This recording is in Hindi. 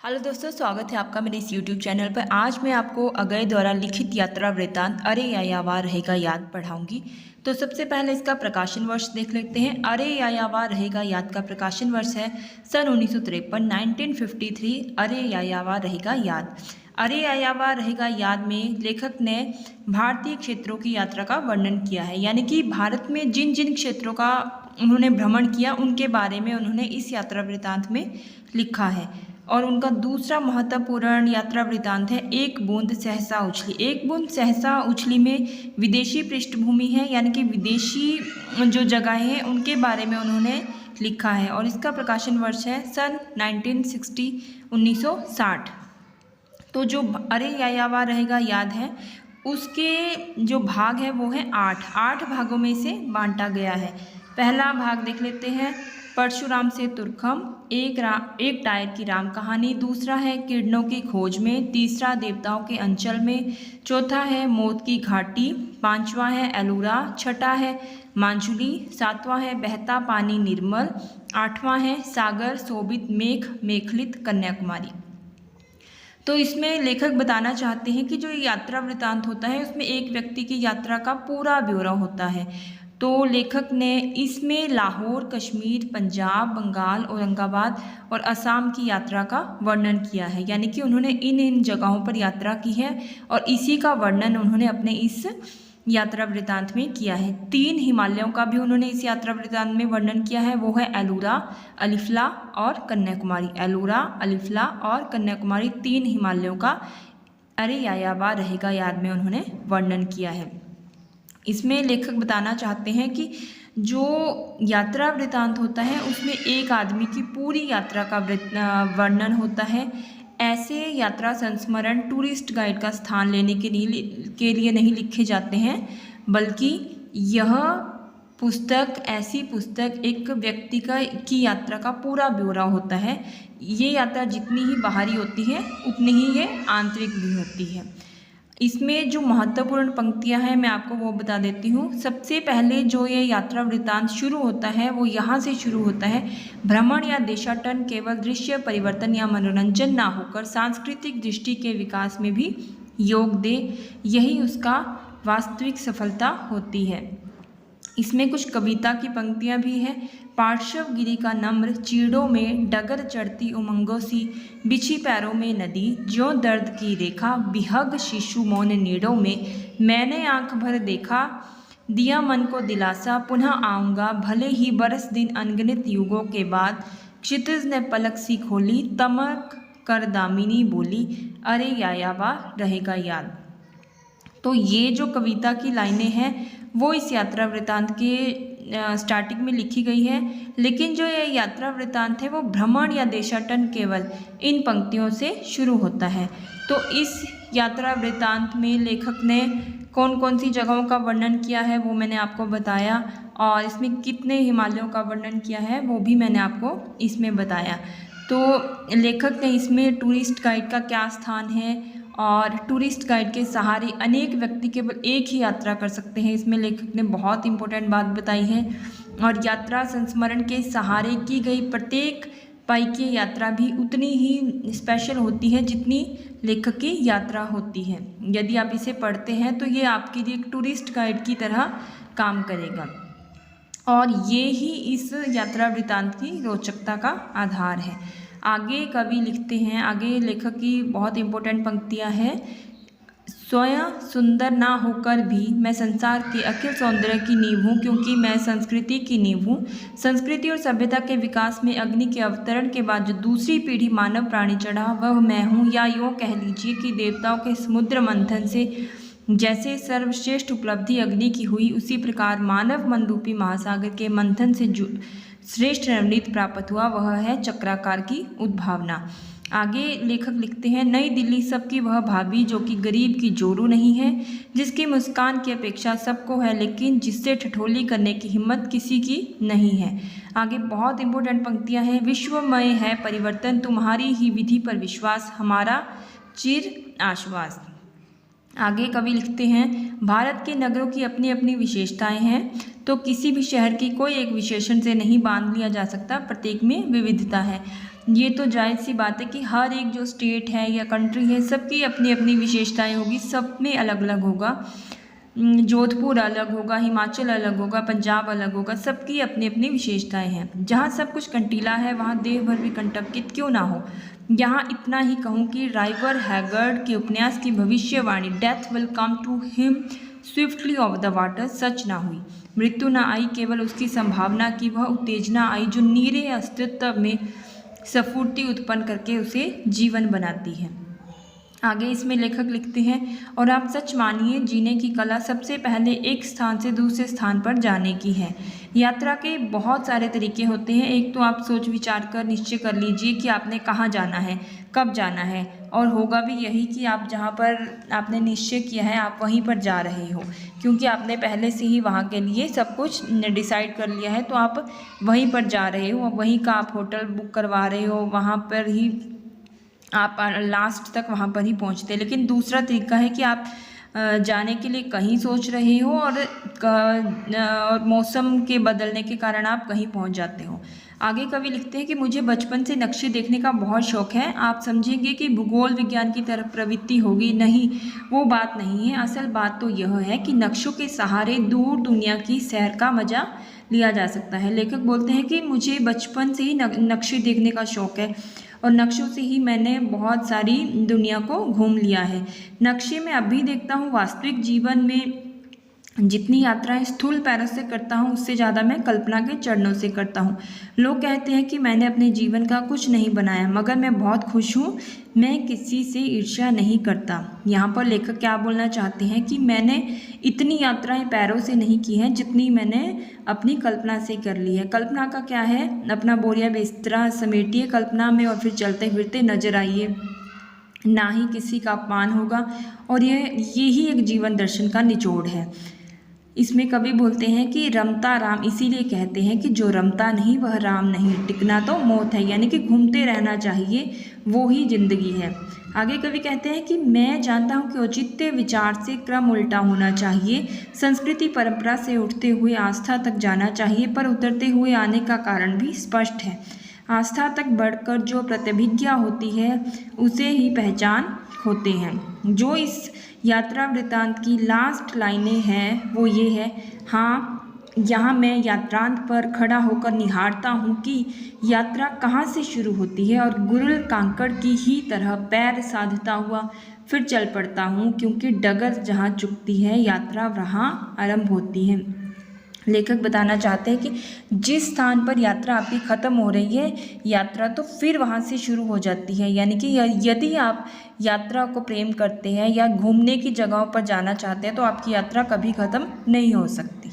हेलो दोस्तों, स्वागत है आपका मेरे इस यूट्यूब चैनल पर। आज मैं आपको अगय द्वारा लिखित यात्रा वृत्तांत अरे यायावर रहेगा याद पढ़ाऊंगी। तो सबसे पहले इसका प्रकाशन वर्ष देख लेते हैं। अरे यायावर रहेगा याद का प्रकाशन वर्ष है सन 1953 1953। अरे यायावर रहेगा याद। अरे यायावर रहेगा याद में लेखक ने भारतीय क्षेत्रों की यात्रा का वर्णन किया है, यानी कि भारत में जिन जिन क्षेत्रों का उन्होंने भ्रमण किया उनके बारे में उन्होंने इस यात्रा वृत्तांत में लिखा है। और उनका दूसरा महत्वपूर्ण यात्रा वृत्तांत है एक बूंद सहसा उछली। एक बूंद सहसा उछली में विदेशी पृष्ठभूमि है, यानी कि विदेशी जो जगहें हैं उनके बारे में उन्होंने लिखा है। और इसका प्रकाशन वर्ष है सन 1960 1960। तो जो अरे यायावर रहेगा याद है उसके जो भाग है वो है 8 भागों में से बांटा गया है। पहला भाग देख लेते हैं परशुराम से तुर्खम, एक टायर की राम कहानी, दूसरा है किरणों की खोज में, तीसरा देवताओं के अंचल में, चौथा है मौत की घाटी, पांचवा है एलूरा, छठा है मांजुली, सातवां है बहता पानी निर्मल, आठवां है सागर शोभित मेघ मेखलित कन्याकुमारी। तो इसमें लेखक बताना चाहते हैं कि जो यात्रा वृत्तांत होता है उसमें एक व्यक्ति की यात्रा का पूरा ब्यौरा होता है। तो लेखक ने इसमें लाहौर, कश्मीर, पंजाब, बंगाल, औरंगाबाद और असम की यात्रा का वर्णन किया है, यानी कि उन्होंने इन जगहों पर यात्रा की है और इसी का वर्णन उन्होंने अपने इस यात्रा वृत्तांत में किया है। 3 हिमालयों का भी उन्होंने इस यात्रा वृत्तांत में वर्णन किया है, वो है एलूरा, अलिफ्ला और कन्याकुमारी। एलूरा, अलिफ्ला और कन्याकुमारी 3 हिमालयों का अरे यायावर रहेगा याद में उन्होंने वर्णन किया है। इसमें लेखक बताना चाहते हैं कि जो यात्रा वृत्तांत होता है उसमें एक आदमी की पूरी यात्रा का वर्णन होता है। ऐसे यात्रा संस्मरण टूरिस्ट गाइड का स्थान लेने के लिए नहीं लिखे जाते हैं, बल्कि यह ऐसी पुस्तक एक व्यक्ति की यात्रा का पूरा ब्यौरा होता है। ये यात्रा जितनी ही बाहरी होती है उतनी ही ये आंतरिक भी होती है। इसमें जो महत्वपूर्ण पंक्तियां हैं मैं आपको वो बता देती हूँ। सबसे पहले जो ये यात्रा वृत्तांत शुरू होता है वो यहाँ से शुरू होता है, भ्रमण या देशाटन केवल दृश्य परिवर्तन या मनोरंजन ना होकर सांस्कृतिक दृष्टि के विकास में भी योग दे, यही उसका वास्तविक सफलता होती है। इसमें कुछ कविता की पंक्तियां भी हैं। पार्श्व गिरी का नम्र चीड़ों में डगर चढ़ती उमंगों सी, बिछी पैरों में नदी ज्यों दर्द की रेखा, बिहग शिशु मौन नीड़ों में मैंने आंख भर देखा, दिया मन को दिलासा पुनः आऊँगा भले ही बरस दिन अनगिनत युगों के बाद, क्षितिज ने पलक सी खोली तमक कर दामिनी बोली, अरे यायावर रहेगा याद। तो ये जो कविता की लाइनें हैं वो इस यात्रा वृत्तांत के स्टार्टिंग में लिखी गई है, लेकिन जो ये यात्रा वृत्तांत है वो भ्रमण या देशाटन केवल इन पंक्तियों से शुरू होता है। तो इस यात्रा वृत्तांत में लेखक ने कौन कौन सी जगहों का वर्णन किया है वो मैंने आपको बताया, और इसमें कितने हिमालयों का वर्णन किया है वो भी मैंने आपको इसमें बताया। तो लेखक ने इसमें टूरिस्ट गाइड का क्या स्थान है और टूरिस्ट गाइड के सहारे अनेक व्यक्ति केवल एक ही यात्रा कर सकते हैं, इसमें लेखक ने बहुत इंपॉर्टेंट बात बताई है। और यात्रा संस्मरण के सहारे की गई प्रत्येक पाई की यात्रा भी उतनी ही स्पेशल होती है जितनी लेखक की यात्रा होती है। यदि आप इसे पढ़ते हैं तो ये आपके लिए एक टूरिस्ट गाइड की तरह काम करेगा, और ये ही इस यात्रा वृत्तांत की रोचकता का आधार है। आगे कवि लिखते हैं, आगे लेखक की बहुत इंपॉर्टेंट पंक्तियां हैं। स्वयं सुंदर ना होकर भी मैं संसार के अखिल सौंदर्य की नींव हूँ, क्योंकि मैं संस्कृति की नींव हूँ। संस्कृति और सभ्यता के विकास में अग्नि के अवतरण के बाद जो दूसरी पीढ़ी मानव प्राणी चढ़ा वह मैं हूँ, या यूँ कह लीजिए कि देवताओं के समुद्र मंथन से जैसे सर्वश्रेष्ठ उपलब्धि अग्नि की हुई, उसी प्रकार मानव मनरूपी महासागर के मंथन से श्रेष्ठ नवनीत प्राप्त हुआ, वह है चक्राकार की उद्भावना। आगे लेखक लिखते हैं, नई दिल्ली सबकी वह भाभी जो कि गरीब की जोरू नहीं है, जिसकी मुस्कान की अपेक्षा सबको है लेकिन जिससे ठठोली करने की हिम्मत किसी की नहीं है। आगे बहुत इंपॉर्टेंट पंक्तियां हैं। विश्वमय है परिवर्तन तुम्हारी ही विधि पर विश्वास, हमारा चिर आश्वास। आगे कवि लिखते हैं, भारत के नगरों की अपनी अपनी विशेषताएं हैं, तो किसी भी शहर की कोई एक विशेषण से नहीं बांध लिया जा सकता, प्रत्येक में विविधता है। ये तो जायज़ सी बात है कि हर एक जो स्टेट है या कंट्री है सबकी अपनी अपनी विशेषताएं होगी, सब में अलग अलग होगा। जोधपुर अलग होगा, हिमाचल अलग होगा, पंजाब अलग होगा, सबकी अपनी अपनी विशेषताएं हैं। जहाँ सब कुछ कंटीला है वहाँ देह भर भी कंटकित क्यों ना हो। यहाँ इतना ही कहूँ कि राइवर हैगर्ड के उपन्यास की भविष्यवाणी death will come to him swiftly of the water सच ना हुई। मृत्यु न आई, केवल उसकी संभावना की वह उत्तेजना आई जो नीरे अस्तित्व में स्फूर्ति उत्पन्न करके उसे जीवन बनाती है। आगे इसमें लेखक लिखते हैं, और आप सच मानिए जीने की कला सबसे पहले एक स्थान से दूसरे स्थान पर जाने की है। यात्रा के बहुत सारे तरीके होते हैं। एक तो आप सोच विचार कर निश्चय कर लीजिए कि आपने कहाँ जाना है, कब जाना है, और होगा भी यही कि आप जहाँ पर आपने निश्चय किया है आप वहीं पर जा रहे हो, क्योंकि आपने पहले से ही वहाँ के लिए सब कुछ डिसाइड कर लिया है, तो आप वहीं पर जा रहे हो, वहीं का आप होटल बुक करवा रहे हो, वहाँ पर ही आप लास्ट तक वहाँ पर ही पहुँचते हैं। लेकिन दूसरा तरीका है कि आप जाने के लिए कहीं सोच रहे हो और मौसम के बदलने के कारण आप कहीं पहुँच जाते हो। आगे कवि लिखते हैं कि मुझे बचपन से नक्शे देखने का बहुत शौक़ है। आप समझेंगे कि भूगोल विज्ञान की तरफ प्रवृत्ति होगी, नहीं, वो बात नहीं है। असल बात तो यह है कि नक्शों के सहारे दूर दुनिया की सैर का मज़ा लिया जा सकता है। लेखक बोलते हैं कि मुझे बचपन से ही नक्शे देखने का शौक़ है और नक्शों से ही मैंने बहुत सारी दुनिया को घूम लिया है। नक्शे में अभी देखता हूँ, वास्तविक जीवन में जितनी यात्राएं स्थूल पैरों से करता हूँ उससे ज़्यादा मैं कल्पना के चरणों से करता हूँ। लोग कहते हैं कि मैंने अपने जीवन का कुछ नहीं बनाया, मगर मैं बहुत खुश हूँ। मैं किसी से ईर्ष्या नहीं करता। यहाँ पर लेखक क्या बोलना चाहते हैं कि मैंने इतनी यात्राएं पैरों से नहीं की हैं जितनी मैंने अपनी कल्पना से कर ली है। कल्पना का क्या है, अपना बोरिया बिस्तरा समेटिए कल्पना में और फिर चलते फिरते नजर आइए, ना ही किसी का अपमान होगा। और यही एक जीवन दर्शन का निचोड़ है। इसमें कवि बोलते हैं कि रमता राम, इसीलिए कहते हैं कि जो रमता नहीं वह राम नहीं, टिकना तो मौत है, यानी कि घूमते रहना चाहिए, वो ही जिंदगी है। आगे कवि कहते हैं कि मैं जानता हूँ कि औचित्य विचार से क्रम उल्टा होना चाहिए, संस्कृति परंपरा से उठते हुए आस्था तक जाना चाहिए, पर उतरते हुए आने का कारण भी स्पष्ट है। आस्था तक बढ़कर जो प्रतिभिज्ञा होती है उसे ही पहचान होते हैं। जो इस यात्रा वृत्तांत की लास्ट लाइनें हैं वो ये है, हाँ, यहाँ मैं यात्रांत पर खड़ा होकर निहारता हूँ कि यात्रा कहाँ से शुरू होती है और गुरुल कांकड़ की ही तरह पैर साधता हुआ फिर चल पड़ता हूँ, क्योंकि डगर जहाँ चुकती है यात्रा वहाँ आरंभ होती है। लेखक बताना चाहते हैं कि जिस स्थान पर यात्रा आपकी ख़त्म हो रही है यात्रा तो फिर वहाँ से शुरू हो जाती है। यानी कि यदि आप यात्रा को प्रेम करते हैं या घूमने की जगहों पर जाना चाहते हैं तो आपकी यात्रा कभी ख़त्म नहीं हो सकती।